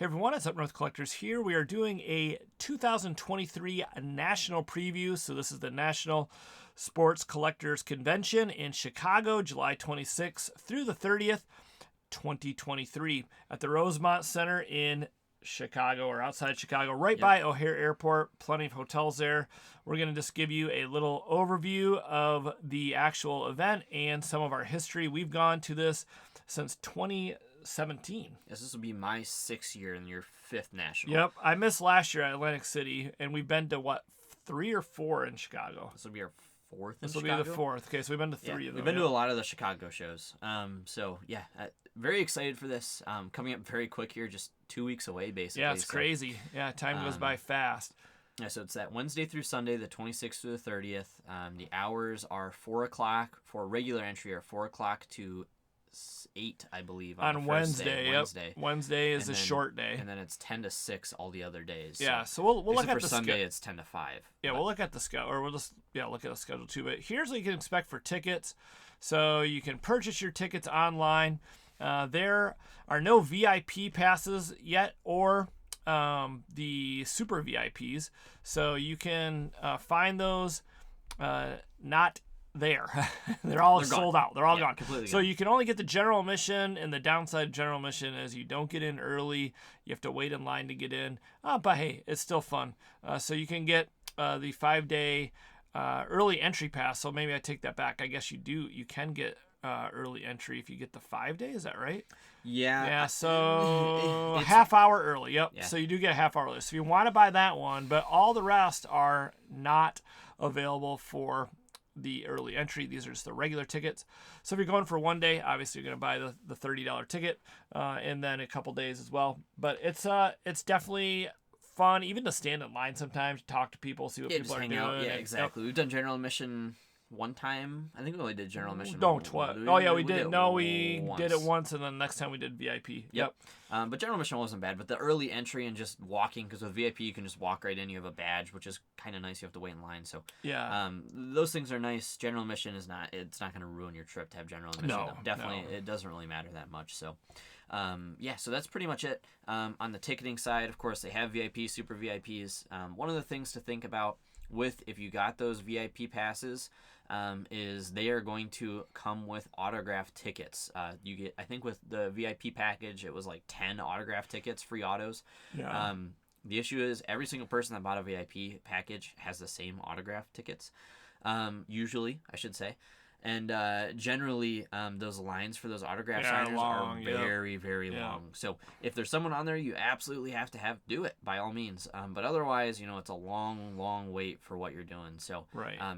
Hey everyone, it's Up North Collectors here. We are doing a 2023 national preview. So this is the National Sports Collectors Convention in Chicago, July 26th through the 30th, 2023 at the Rosemont Center in Chicago or outside Chicago, right by O'Hare Airport. Plenty of hotels there. We're going to just give you a little overview of the actual event and some of our history. We've gone to this since 2017. Yes, this will be my 6th year and your 5th national. Yep, I missed last year at Atlantic City, and we've been to what, 3 or 4 in Chicago. This will be our 4th. This will be the 4th. Okay, so we've been to 3 of them. We've been to a lot of the Chicago shows. Very excited for this. Coming up very quick here, just 2 weeks away, basically. Yeah, it's crazy. Yeah, time goes by fast. Yeah, so it's that Wednesday through Sunday, the 26th through the 30th. The hours are 4 o'clock for regular entry, or 4 o'clock to 8, I believe, on Wednesday. Yep. Wednesday is a short day, and then it's 10 to 6 all the other days. Yeah, so we'll look at the Sunday. It's 10 to 5. Yeah, we'll look at the schedule, or we'll just look at the schedule too. But here's what you can expect for tickets. So you can purchase your tickets online. There are no VIP passes yet, or the super VIPs. So you can find those not there. They're sold out. They're all gone. Completely so gone. You can only get the general admission, and the downside of general admission is you don't get in early. You have to wait in line to get in. But hey, it's still fun. So you can get the 5-day early entry pass. So maybe I take that back. I guess you can get early entry if you get the 5 day. Is that right? Yeah. Yeah, so half hour early. Yep. Yeah. So you do get a half hour early. So you want to buy that one, but all the rest are not available for the early entry. These are just the regular tickets. So if you're going for one day, obviously you're going to buy the $30 ticket, and then a couple days as well. But it's definitely fun, even to stand in line sometimes, talk to people, see what people are doing. Out. Yeah, exactly. We've done general admission one time. I think we only did general admission. No, twice. Oh yeah, we did. No, we once. did it once, and then next time we did VIP. Yep. But general admission wasn't bad. But the early entry and just walking, because with VIP you can just walk right in. You have a badge, which is kind of nice. You have to wait in line. So yeah, those things are nice. General admission is not. It's not going to ruin your trip to have general admission. No, definitely, it doesn't really matter that much. So. So that's pretty much it. On the ticketing side, of course, they have VIP, super VIPs. One of the things to think about if you got those VIP passes, is they are going to come with autograph tickets. You get, I think with the VIP package, it was like 10 autograph tickets, free autos. Yeah. The issue is every single person that bought a VIP package has the same autograph tickets. Usually, I should say. And generally, those lines for those autograph signers are very, very long. So if there's someone on there, you absolutely have to do it by all means. But otherwise, it's a long, long wait for what you're doing. So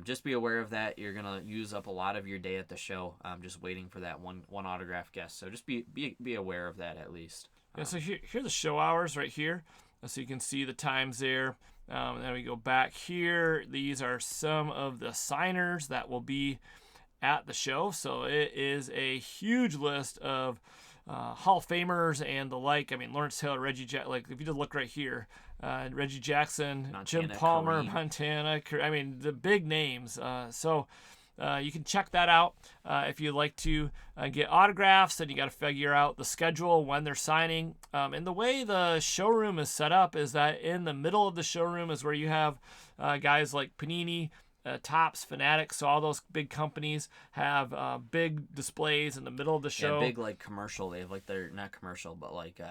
just be aware of that. You're gonna use up a lot of your day at the show, just waiting for that one autograph guest. So just be aware of that at least. So here are the show hours right here. So you can see the times there. And then we go back here. These are some of the signers that will be at the show. So it is a huge list of Hall of Famers and the like. I mean, Lawrence Taylor, Reggie Jackson, like if you just look right here, Reggie Jackson, Montana, Jim Palmer, Kareem. Montana, I mean, the big names. So you can check that out if you'd like to get autographs. And you got to figure out the schedule when they're signing. And the way the showroom is set up is that in the middle of the showroom is where you have guys like Panini, Topps, Fanatics, so all those big companies have big displays in the middle of the show. Yeah, big like commercial. They have like they're not commercial, but like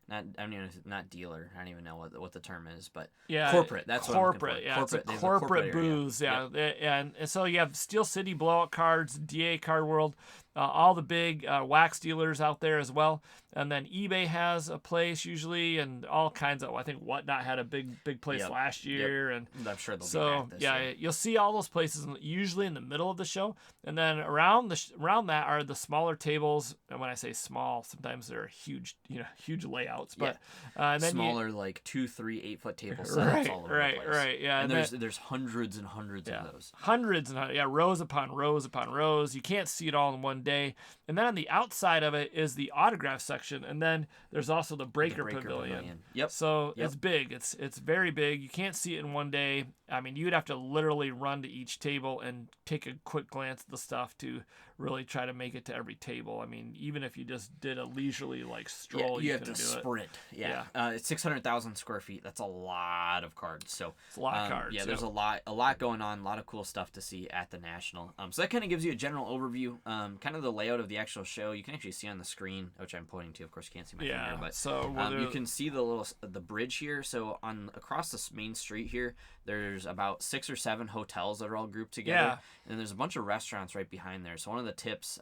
not dealer. I don't even know what the term is, but corporate. That's corporate. What I'm looking for. It's a corporate booths. Yeah, and so you have Steel City Blowout Cards, DA Card World, all the big wax dealers out there as well. And then eBay has a place usually, and all kinds of. I think Whatnot had a big place last year, and I'm sure they'll be back this year. You'll see all those places usually in the middle of the show, and then around that are the smaller tables. And when I say small, sometimes they're huge, huge layouts, but and then smaller like 2, 3, 8 foot table setups all over the place. Right, yeah. And there's hundreds and hundreds of those. Hundreds and rows upon rows upon rows. You can't see it all in one day. And then on the outside of it is the autograph section, and then there's also the Breaker Pavilion. Yep. So it's big. It's very big. You can't see it in one day. I mean, you'd have to literally run to each table and take a quick glance at the stuff to really try to make it to every table. I mean, even if you just did a leisurely like stroll, you have to sprint. It's 600,000 square feet. That's a lot of cards. So it's a lot of cards. Yeah, there's a lot going on. A lot of cool stuff to see at the National. So that kind of gives you a general overview. Kind of the layout of the actual show. You can actually see on the screen, which I'm pointing to. Of course, you can't see my finger, but so you can see the bridge here. So across the main street here, there's about 6 or 7 hotels that are all grouped together, and there's a bunch of restaurants right behind there. So one of the tips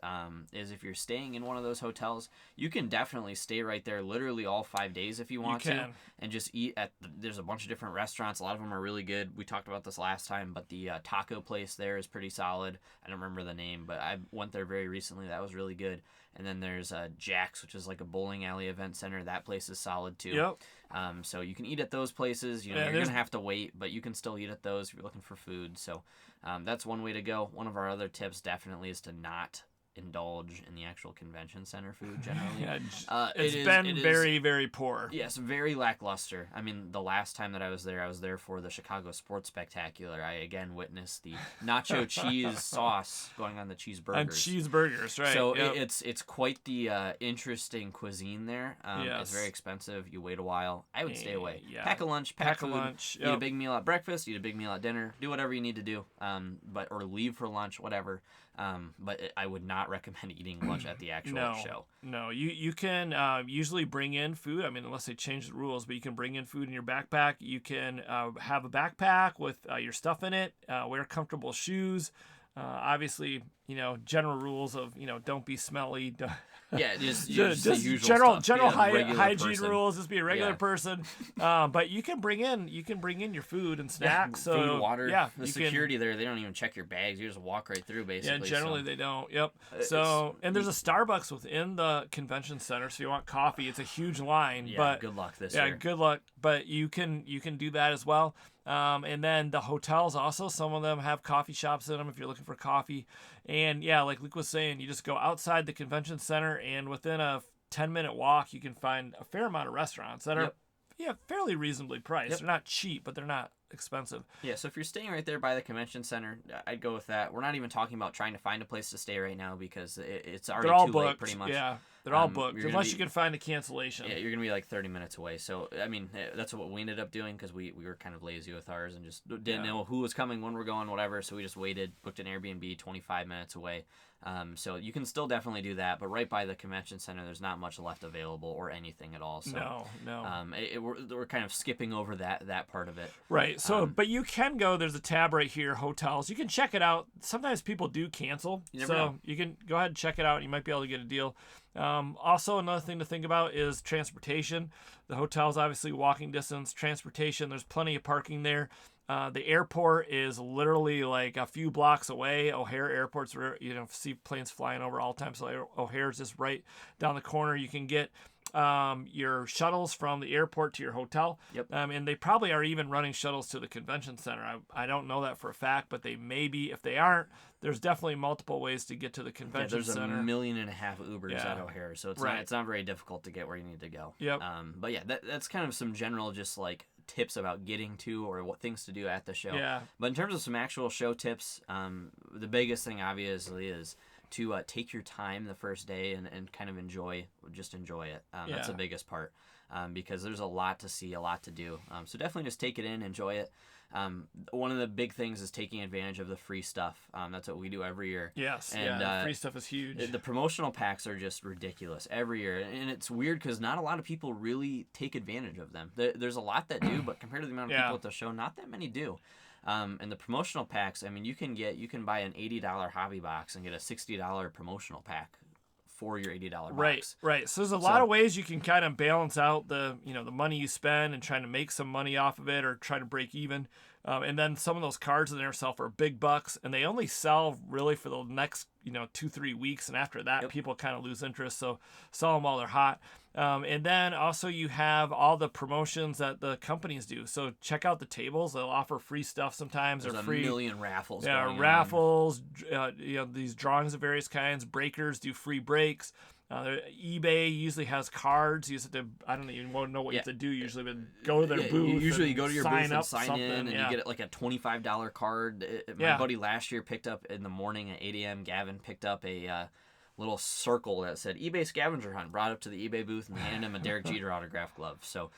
is if you're staying in one of those hotels, you can definitely stay right there literally all 5 days if you want to, and just eat at there's a bunch of different restaurants. A lot of them are really good. We talked about this last time, but the taco place there is pretty solid. I don't remember the name, but I went there very recently. That was really good. And then there's Jack's, which is like a bowling alley event center. That place is solid too. Yep. So you can eat at those places. You're going to have to wait, but you can still eat at those if you're looking for food. So that's one way to go. One of our other tips definitely is to not indulge in the actual convention center food generally. It's been very, very poor. Yes, very lackluster. I mean, the last time that I was there for the Chicago Sports Spectacular. I again witnessed the nacho cheese sauce going on the cheeseburgers. And cheeseburgers, right. So it's quite the interesting cuisine there. It's very expensive. You wait a while. I would stay away. Pack a lunch, pack food, lunch. Eat a big meal at breakfast, eat a big meal at dinner, do whatever you need to do, or leave for lunch, whatever. But I would not recommend eating lunch at the actual show. No, you can usually bring in food. I mean, unless they change the rules, but you can bring in food in your backpack. You can have a backpack with your stuff in it. Wear comfortable shoes. Obviously, general rules of don't be smelly. Just general hygiene person. rules. Just be a regular person. But you can bring in your food and snacks. Food, water. The security there, they don't even check your bags. You just walk right through, basically. Yeah, generally they don't. Yep. And there's a Starbucks within the convention center, so you want coffee. It's a huge line. Yeah, but good luck this year. Yeah, good luck. But you can do that as well. And then the hotels also, some of them have coffee shops in them if you're looking for coffee. And like Luke was saying, you just go outside the convention center, and within a 10-minute walk, you can find a fair amount of restaurants that are fairly reasonably priced. They're not cheap, but they're not expensive. Yeah, so if you're staying right there by the convention center, I'd go with that. We're not even talking about trying to find a place to stay right now because it's already too late pretty much. Yeah, they're all booked unless you can find a cancellation. Yeah, you're going to be like 30 minutes away. So, I mean, that's what we ended up doing because we were kind of lazy with ours and just didn't know who was coming, when we're going, whatever. So we just waited, booked an Airbnb 25 minutes away. So you can still definitely do that, but right by the convention center, there's not much left available or anything at all. So, no. We're kind of skipping over that part of it. Right. So, but you can go. There's a tab right here, hotels. You can check it out. Sometimes people do cancel, you can go ahead and check it out. You might be able to get a deal. Also, another thing to think about is transportation. The hotel's obviously walking distance. Transportation, there's plenty of parking there. The airport is literally like a few blocks away. O'Hare Airport's where see planes flying over all the time. So O'Hare's just right down the corner. You can get your shuttles from the airport to your hotel. Yep. And they probably are even running shuttles to the convention center. I don't know that for a fact, but they may be. If they aren't, there's definitely multiple ways to get to the convention center. There's 1.5 million Ubers at O'Hare, so it's not very difficult to get where you need to go. Yep. But yeah, that's kind of some general just like tips about getting to or what things to do at the show. Yeah. But in terms of some actual show tips, the biggest thing obviously is to take your time the first day and kind of enjoy it. That's the biggest part because there's a lot to see, a lot to do. So definitely just take it in, enjoy it. One of the big things is taking advantage of the free stuff. That's what we do every year. Yes, and free stuff is huge. The promotional packs are just ridiculous every year, and it's weird because not a lot of people really take advantage of them. There's a lot that do, but compared to the amount of people at the show, not that many do. And the promotional packs, I mean, you can buy an $80 hobby box and get a $60 promotional pack for your $80 box. Right. So there's a lot of ways you can kind of balance out the money you spend and trying to make some money off of it or try to break even. And then some of those cards in there sell for big bucks, and they only sell really for the next 2-3 weeks, and after that people kind of lose interest. So sell them while they're hot. And then also you have all the promotions that the companies do. So check out the tables; they'll offer free stuff sometimes. There's or free 1 million raffles. Yeah, raffles. These drawings of various kinds. Breakers do free breaks. eBay usually has cards. You just have to, I don't even know what you have to do usually, but go to their booth. Usually you go to your booth and sign in, and you get like a $25 card. My buddy last year picked up in the morning at 8 a.m. Gavin and picked up a little circle that said eBay scavenger hunt, brought up to the eBay booth and handed him a Derek Jeter autograph glove. So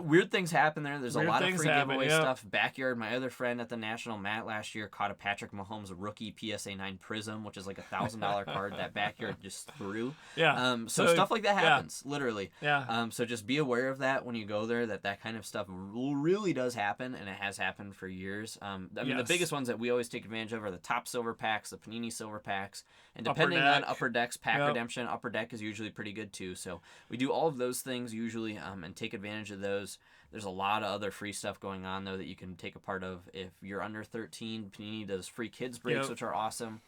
weird things happen there. There's a lot of free giveaway stuff. Backyard, my other friend at the National, Matt, last year caught a Patrick Mahomes rookie PSA 9 Prism, which is like $1,000 card that Backyard just threw. So stuff like that happens, literally. So just be aware of that when you go there, that kind of stuff really does happen, and it has happened for years. I mean, the biggest ones that we always take advantage of are the top silver packs, the Panini silver packs, and depending on Upper Deck's pack redemption, Upper Deck is usually pretty good too. So we do all of those things usually and take advantage of those. There's a lot of other free stuff going on though that you can take a part of if you're under 13. Panini does free kids breaks, which are awesome.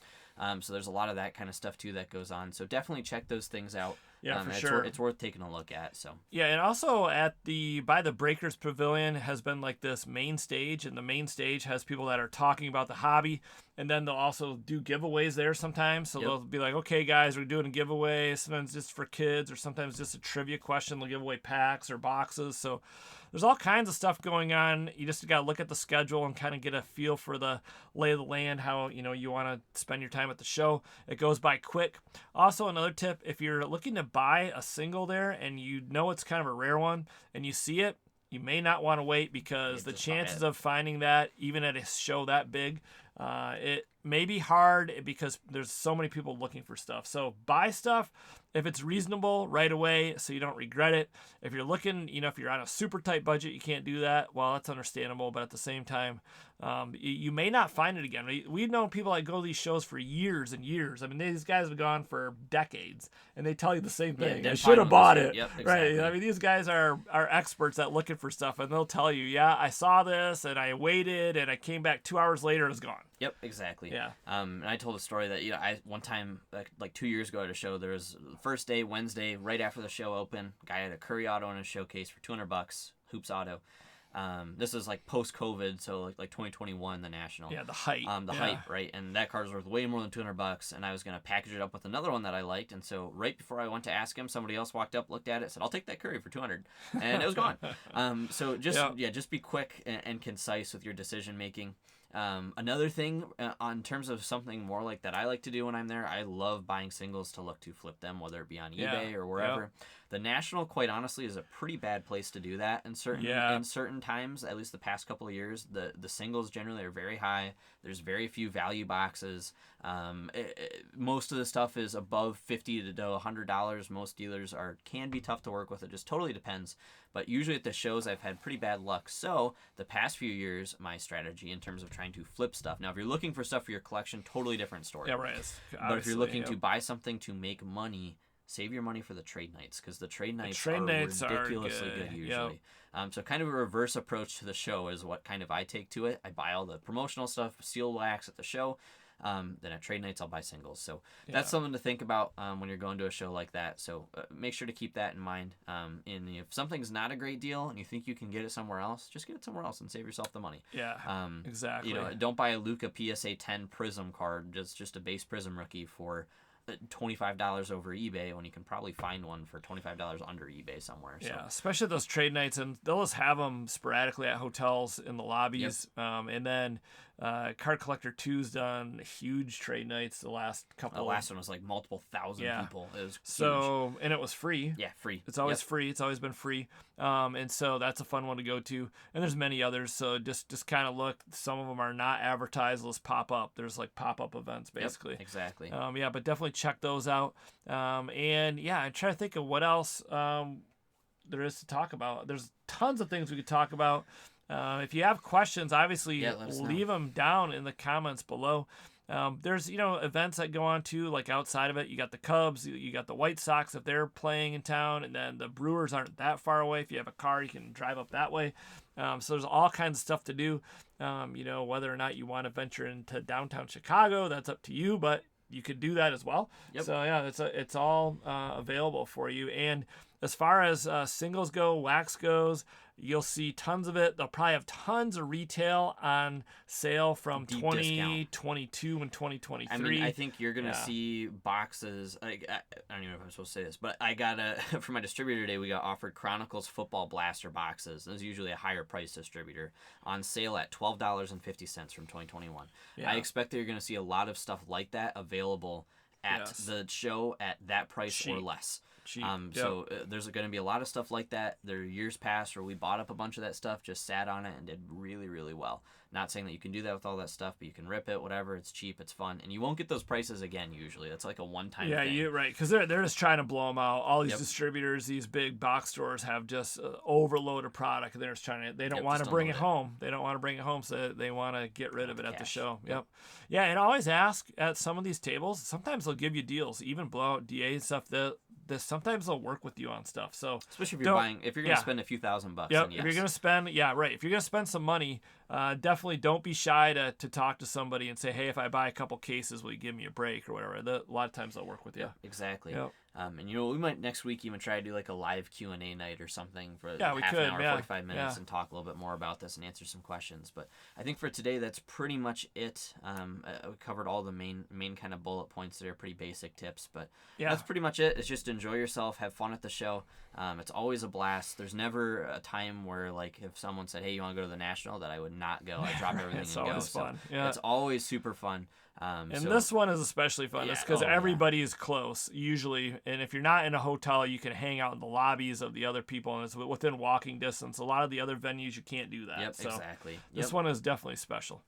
So there's a lot of that kind of stuff too that goes on. So definitely check those things out. For sure. It's worth taking a look at. So and also by the Breakers Pavilion has been like this main stage, and the main stage has people that are talking about the hobby, and then they'll also do giveaways there sometimes. So they'll be like, okay guys, we're doing a giveaway, sometimes just for kids, or sometimes just a trivia question. They'll give away packs or boxes. So there's all kinds of stuff going on. You just got to look at the schedule and kind of get a feel for the lay of the land, how you want to spend your time at the show. It goes by quick. Also, another tip, if you're looking to buy a single there and you know it's kind of a rare one and you see it, you may not want to wait, because the chances of finding that, even at a show that big, it may be hard because there's so many people looking for stuff. So buy stuff if it's reasonable right away so you don't regret it. If you're looking, if you're on a super tight budget, you can't do that. Well, that's understandable, but at the same time, you may not find it again. We've known people that go to these shows for years and years. I mean, these guys have gone for decades, and they tell you the same thing. I should have bought it. Yep, exactly. Right? I mean, these guys are experts at looking for stuff, and they'll tell you, I saw this, and I waited, and I came back 2 hours later, and it's gone. Yep, exactly. Yeah. And I told a story that I one time like 2 years ago at a show, there was the first day, Wednesday, right after the show opened, guy had a Curry auto in his showcase for $200, Hoops auto. This is like post-COVID, so like 2021, the National. Yeah, the height. Hype, right? And that card was worth way more than $200, and I was gonna package it up with another one that I liked. And so right before I went to ask him, somebody else walked up, looked at it, said, "I'll take that Curry for $200," and it was gone. So just be quick and concise with your decision making. Another thing in terms of something more like that I like to do when I'm there, I love buying singles to look to flip them, whether it be on eBay or wherever. The National, quite honestly, is a pretty bad place to do that in certain times. At least the past couple of years, the singles generally are very high. There's very few value boxes. Most of the stuff is above $50 to $100. Most dealers can be tough to work with. It just totally depends. But usually at the shows, I've had pretty bad luck. So the past few years, my strategy in terms of trying to flip stuff. Now, if you're looking for stuff for your collection, totally different story. Yeah, right. But if you're looking to buy something to make money, save your money for the trade nights, because the trade nights are ridiculously good usually. So kind of a reverse approach to the show is what kind of I take to it. I buy all the promotional stuff, seal wax at the show. Then at trade nights, I'll buy singles. So that's something to think about when you're going to a show like that. So make sure to keep that in mind. And if something's not a great deal and you think you can get it somewhere else, just get it somewhere else and save yourself the money. Yeah, exactly. Don't buy a Luka PSA 10 Prism card, just a base Prism rookie for $25 over eBay when you can probably find one for $25 under eBay somewhere. So. Yeah, especially those trade nights, and they'll just have them sporadically at hotels in the lobbies. And then Card Collector 2's done huge trade nights the last couple. The last one was like multiple thousand people. It was huge. And it was free. Yeah, free. It's always free. It's always been free. And so that's a fun one to go to. And there's many others. So just kind of look. Some of them are not advertised. Let's pop up. There's like pop-up events basically. Yep, exactly. But definitely check those out. I'm trying to think of what else there is to talk about. There's tons of things we could talk about. If you have questions, obviously leave them down in the comments below. There's events that go on too, like outside of it. You got the Cubs, you got the White Sox if they're playing in town, and then the Brewers aren't that far away. If you have a car, you can drive up that way. So there's all kinds of stuff to do. Whether or not you want to venture into downtown Chicago, that's up to you, but you could do that as well. Yep. So it's all available for you. And as far as singles go, wax goes, you'll see tons of it. They'll probably have tons of retail on sale from 2022 and 2023. I mean, I think you're going to see boxes. I don't even know if I'm supposed to say this, but I got for my distributor today, we got offered Chronicles Football Blaster boxes. This is usually a higher price distributor on sale at $12.50 from 2021. Yeah. I expect that you're going to see a lot of stuff like that available at the show at that price Cheap. or less. Cheap. So there's going to be a lot of stuff like that. There are years past where we bought up a bunch of that stuff, just sat on it, and did really, really well. Not saying that you can do that with all that stuff, but you can rip it, whatever. It's cheap, it's fun, and you won't get those prices again usually. That's like a one-time thing. Yeah, you're right, because they're just trying to blow them out. All these distributors, these big box stores have just overload of product. They're just trying to. They don't want to bring it home. They don't want to bring it home, so they want to get rid of it at the show. Yep. Yeah, and always ask at some of these tables. Sometimes they'll give you deals, even blowout DA and stuff. Sometimes they'll work with you on stuff. So especially if you're buying, if you're going to spend a few $1,000. Yep. If you're going to spend, if you're going to spend some money, definitely don't be shy to talk to somebody and say, hey, if I buy a couple cases, will you give me a break or whatever? A lot of times they'll work with you. Exactly. Yep. And we might next week even try to do like a live Q&A night or something for we half could, an hour, 45 minutes, and talk a little bit more about this and answer some questions. But I think for today, that's pretty much it. We covered all the main kind of bullet points that are pretty basic tips, but that's pretty much it. It's just enjoy yourself, have fun at the show. It's always a blast. There's never a time where, like, if someone said, hey, you want to go to the National, that I would not go. I drop everything it's and go. Always fun. So it's always super fun. And this one is especially fun. It's because everybody is close usually, and if you're not in a hotel, you can hang out in the lobbies of the other people, and it's within walking distance. A lot of the other venues you can't do that. Yep, exactly. This one is definitely special.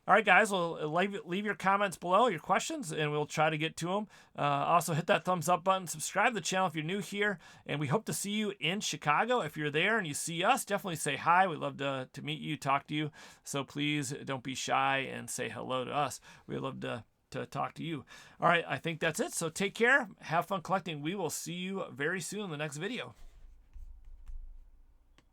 All right, guys, well, leave your comments below, your questions, and we'll try to get to them. Also, hit that thumbs up button. Subscribe to the channel if you're new here, and we hope to see you in Chicago. If you're there and you see us, definitely say hi. We'd love to meet you, talk to you. So please don't be shy and say hello to us. We'd love to talk to you. All right, I think that's it. So take care. Have fun collecting. We will see you very soon in the next video.